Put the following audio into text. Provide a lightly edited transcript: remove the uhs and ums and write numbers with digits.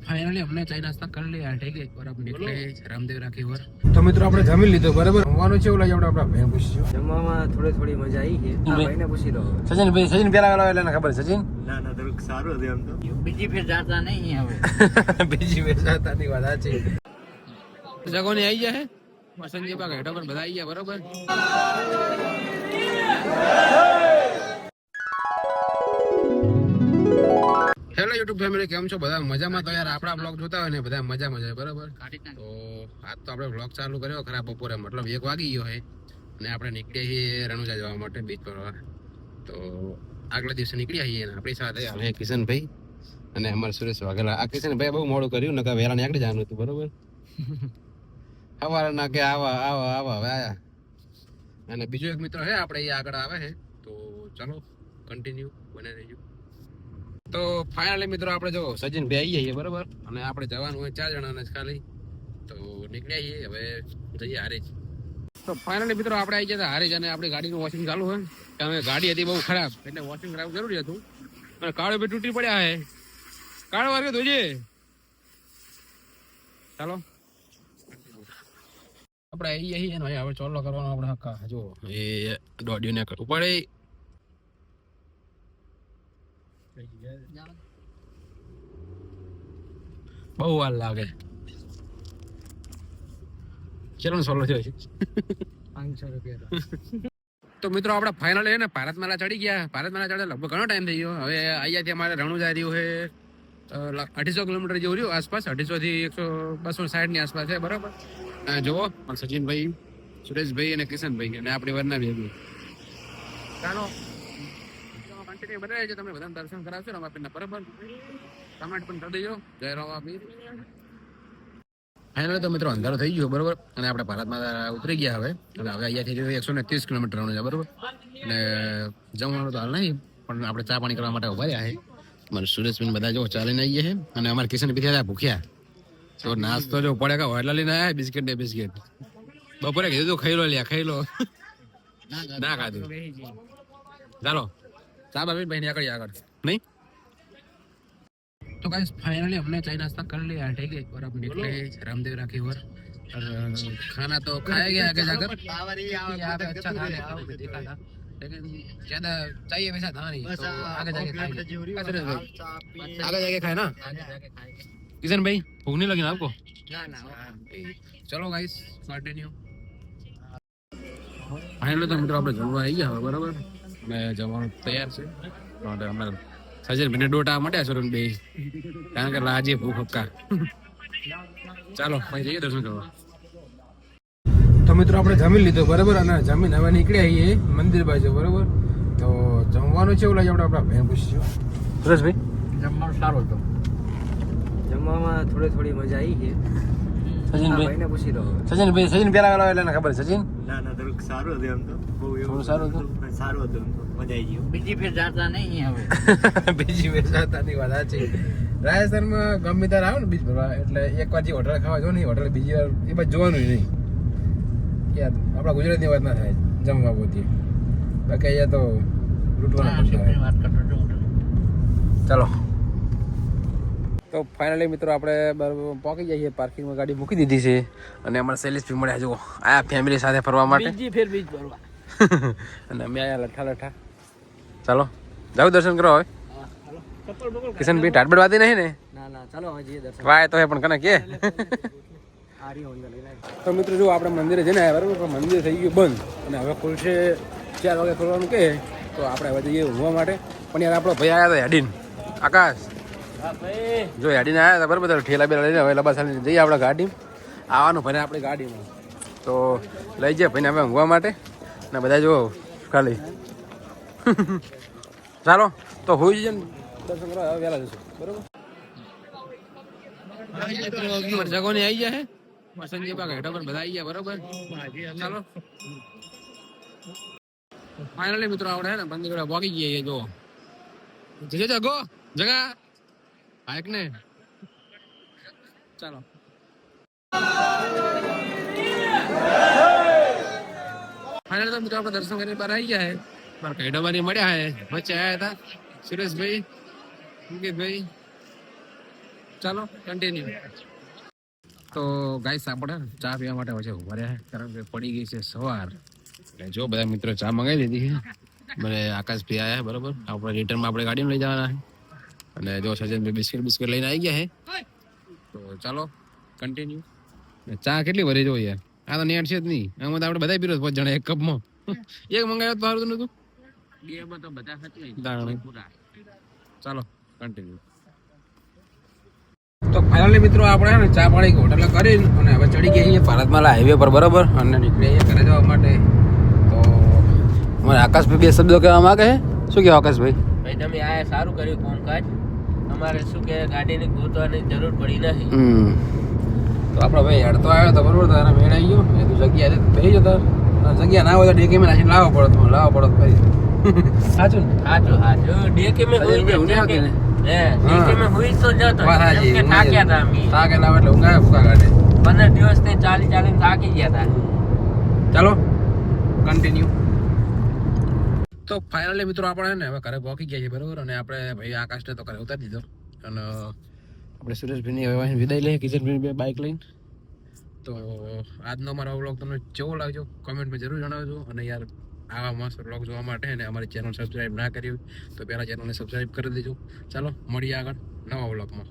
Finally हमने चाय नाश्ता कर लिया, ठीक है, और अब निकले रामदेवरा की ओर। तो મિત્રો આપણે જમી લીધું બરાબર. જમવાનું છે ઓલા જેવડા આપણા ભાઈ પૂછ્યું. જમવામાં થોડી મજા આવી છે. આ ભાઈને પૂછી લો. સચિન પેલા વાળો એટલે ખબર સચિન ના તો સારું હતું એમ તો. બીજી ફેર જાતા નહીં હવે. બીજી ફેર જાતા ની વાત છે. જગોની આવી ગયા હે વસંતજી બા ઘેટો પર બધા આવી ગયા બરોબર. હેલો યુટ્યુબ ફેમિલી, કેમ છો બધા? મજામાં? તો યાર આપણા બ્લોગ જોતા હોય ને બધા મજામાં જાય બરાબર. તો આજ તો આપણે બ્લોગ ચાલુ કર્યો ખરા બપોરે, મતલબ 1 વાગી ગયો છે અને આપણે નીકળ્યા છીએ રણુજા જવા માટે બીચ પર. તો આગલા દિવસે નીકળ્યા છીએ અને આપણી સાથે હવે કિશનભાઈ અને અમારા સુરેશ વાઘેલા. આ કિશનભાઈ બહુ મોડું કર્યું ને, વહેલા નીકળી જવાનું હતું બરોબર. સવારના કે આવા હવે આયા. અને બીજો એક મિત્ર છે આપણે એ આગળ આવે છે, તો ચલો કન્ટિન્યુ બને રહીજો. તો ફાઇનલી મિત્રો આપણે જો સચિન ભાઈ આવી જઈએ બરોબર, અને આપણે જવાનું હોય 4 જણાને ખાલી. તો નીકળ્યા છીએ હવે જઈએ હારેજ. તો ફાઇનલી મિત્રો આપણે આવી ગયા હારેજ અને આપણી ગાડીનું વોશિંગ ચાલુ હોય, કારણ કે ગાડી હતી બહુ ખરાબ એટલે વોશિંગ કરાવવું જરૂરી હતું. અને કાળો બી તૂટી પડ્યા હે. કાળો વાગે ધોજે. ચાલો આપણે આવી જઈએ ને હવે ચોલ્લો કરવાનો આપણે હક્કા. જો એ દોડ્યું ને ઉપાડે બહુ વાર લાગે. કેટલો સોલો થયો છે? 500 રૂપિયા. તો મિત્રો આપણે ફાઇનલ ને ભારતમાલા ચડી ગયા. ભારતમાલા ચડે લગભગ ઘણો ટાઈમ થઈ ગયો. હવે અહીંયાથી અમારે રણુજા રહ્યું છે 250 કિલોમીટર જેવું રહ્યું આસપાસ. 250 થી 260 ની આસપાસ છે બરાબર. જુઓ સચિનભાઈ, સુરેશભાઈ અને કિશનભાઈ અને આપણી વરના ભેગી. ચાલો કન્ટિન્યુ બનાવે છે, તમને બધાને દર્શન કરાવશો રમાપીરના બરાબર. કમેન્ટ પણ કરી દેજો. જય રમાપીર. ફાઇનલ તો મિત્રો અંધારો થઈ ગયો બરોબર, અને આપણે ભારતમાં ઉતરી ગયા હવે. અને હવે અહીંયાથી 130 કિલોમીટર રણું છે બરોબર. અને જમવાનું તો હાલ નહીં, પણ આપણે ચા પાણી કરવા માટે ઉભા રહ્યા છે. અમારે સુરેશભાઈ બધા જો ચાલીને આવીએ છે, અને અમારે કિશન પીધા હતા ભૂખ્યા. તો નાસ્તો જો પડે કે વાટલા લઈને આવ્યા બિસ્કિટ ને બિસ્કિટ. બપોરે કીધું તું ખાઈ લો લ્યા, ખાઈ લો. ના ખાધું. ચાલો ચા બાબી ભાઈ આગળ नहीं। तो गाइस फाइनली हमने चाय नाश्ता कर लिया, ठीक है, और अब निकले रामदेवरा की ओर। और खाना तो खाया गया आगे जाकर, यहाँ पे अच्छा था देखा था, लेकिन ज्यादा चाहिए वैसा था नहीं, तो आगे जाके खाए ना। किशन भाई भूख नहीं लगी ना आपको? चलो गाइस कंटिन्यू। फाइनली तो મિત્રો આપણે જમવા આવી ગયા બરાબર, મેં જમવાનું તૈયાર છે. માટે અમે સજર મને ડોટા મળ્યા છે બે, કારણ કે લાજે ભૂખ હક્કા. ચાલો ભાઈ જઈએ દર્શન કરવા. તો મિત્રો આપણે જમી લીધું બરાબર, અને જમીન હવે નીકળ્યા છીએ મંદિર બાજુ બરાબર. તો જમવાનું છે ઓલા આપણે આપણા ભાઈ પૂછ્યું. સુરેશભાઈ જમવાનું સારું હતું. જમવામાં થોડી મજા આવી છે. સચિનભાઈને પૂછી લો. સચિન પેલા વાળો એટલે ખબર સચિન ના તો સારું હતું એમ તો. બહુ થોડું સારું હતું એમ તો. મજા આવી ગઈ. બીજી ફેર જાતા નહીં હવે. બીજી ફેર જાતા ની વાત છે. રાજસ્થાનમાં ગમે ત્યારે આવે ને બીચ ભરવા, એટલે એક વાર જે હોટલ ખાવા જો ને હોટલ બીજી વાર એ બાજુ જોવાનું નહીં યાર. આપણા ગુજરાતની વાત ના થાય જમવા પોતી, બાકી અહીંયા તો લૂંટવાના. ચાલો તો ફાઇનલી મિત્રો આપણે પહોંચી જઈએ, પાર્કિંગમાં ગાડી મૂકી દીધી છે, અને અમારા સેલિસ ભી મળ્યા જુઓ આયા ફેમિલી સાથે ફરવા માટે. બીજી ફેર બીચ ભરવા અને અમે આયા લઠ્ઠા. ચાલો જાવ દર્શન કરો હવે. કિશન ભાઈ ટાટબડ વાતી નહીં ને? ના ચાલો હજી દર્શન વાય તો હે પણ કને કે. તો મિત્રો જો આપણે મંદિરે જઈને આવ્યા બરાબર, પણ મંદિર થઈ ગયું બંધ, અને હવે ખુલશે 4 વાગે ખોલવાનું કહે. તો આપણે હવે જઈએ ઊંઘવા માટે. પણ યાર આપણો ભાઈ આવ્યા હતા હેડીન, આકાશ જો હેડીને આવ્યા હતા બરાબર, ઠેલા બેલા લઈને હવે લબાસાલી જઈએ આપણે ગાડી આવવાનું ભાઈ આપણી ગાડીમાં. તો લઈ જાય ભાઈને હવે ઊંઘવા માટે, ને બધા જો ખાલી. ચાલો તો હોઈ જઈએ ને દર્શન કરવા હવે વહેલા જશું બરોબર. જગોની આવી ગયા હે વસંતજી બા ઘેટો પર બધા આવી ગયા બરોબર. ચાલો ફાઇનલી મિત્રો આપણે હે ને મંદિર પહોંચી ગયા જો જગો જગા બાઈક ને. ચાલો ફાઇનલ તો મિત્રો આપણે દર્શન કરીને બહાર આવી ગયા હે. મારા કૈડાબાની મળ્યા હે, વચ્ચે આવ્યા હતા સુરેશભાઈ, અંકિતભાઈ, ચાલો કન્ટિન્યુ. તો ગાઈસ આપણે ચા પીવા માટે વચ્ચે ઉભા રહ્યા છે, કારણ કે પડી ગઈ છે સવાર. એટલે જો બધા મિત્રો ચા મંગાવી લીધી છે. મને આકાશ ભાઈ આવ્યા બરોબર. આપણે રિટર્નમાં આપણે ગાડીમાં લઈ જવાના છે. અને જો સજનભાઈ બિસ્કિટ લઈને આવી ગયા છે. તો ચાલો કન્ટિન્યુ. ચા કેટલી ભરી જો યાર, આ તો નેટ છે જ નહીં. આમાં તો આપણે બધા પીરો 5 જણા એક કપમાં. એક મંગાવ્યો તો સારું નતું. બેમાં તો બધા હતી. ચાલો કન્ટિન્યુ. તો ફાઇનલી મિત્રો આપણે ને ચા પાણી હોટલે કરી અને હવે ચડી ગયા અહીંયા ભારતમાલા હાઈવે પર બરાબર, અને નીકળી અહીંયા ઘરે જવા માટે. તો અમારે આકાશભાઈ બે શબ્દો કહેવા માંગે છે. શું કહેવા આકાશભાઈ? ભાઈ તમે આ સારું કર્યું કામકાજ. અમારે શું કે ગાડીની ગોતવાની જરૂર પડી નથી. તો આપણો ભાઈ હેડતો આવ્યો તો બરોબર, તો એને મેળ આવી ગયો. એ તો જગ્યા થઈ જતો, જગ્યા ના હોય તો ડેકીમાં નાખીને લાવવો પડતો ફરી. સાચું ને? સાચું ડેકીમાં હોઈ જાય ને. ડેકીમાં હોઈ તો જતો કેમ કે થાક્યા હતા અમે. થાકે ના એટલે ઊંઘાય ફૂકા કાઢે. 15 દિવસથી ચાલી થાકી ગયા હતા. ચાલો કન્ટિન્યુ. તો ફાઇનલી મિત્રો આપણે ને હવે ઘરે પહોંચી ગયા છે બરોબર, અને આપણે ભાઈ આકાશને તો ઘરે ઉતારી દીધો, અને આપણે સુરેશભાઈની હવે વિદાય લઈએ કિશનભાઈ બે બાઇક લઈને. તો આજનો અમારો વ્લોગ તમને કેવો લાગ્યો કોમેન્ટમાં જરૂર જણાવજો. અને યાર આવા મસ્ત વ્લોગ જોવા માટે અને અમારી ચેનલ સબસ્ક્રાઈબ ના કરી હોય તો પહેલાં ચેનલને સબસ્ક્રાઈબ કરી દેજો. ચાલો મળીએ આગળ નવા વ્લોગમાં.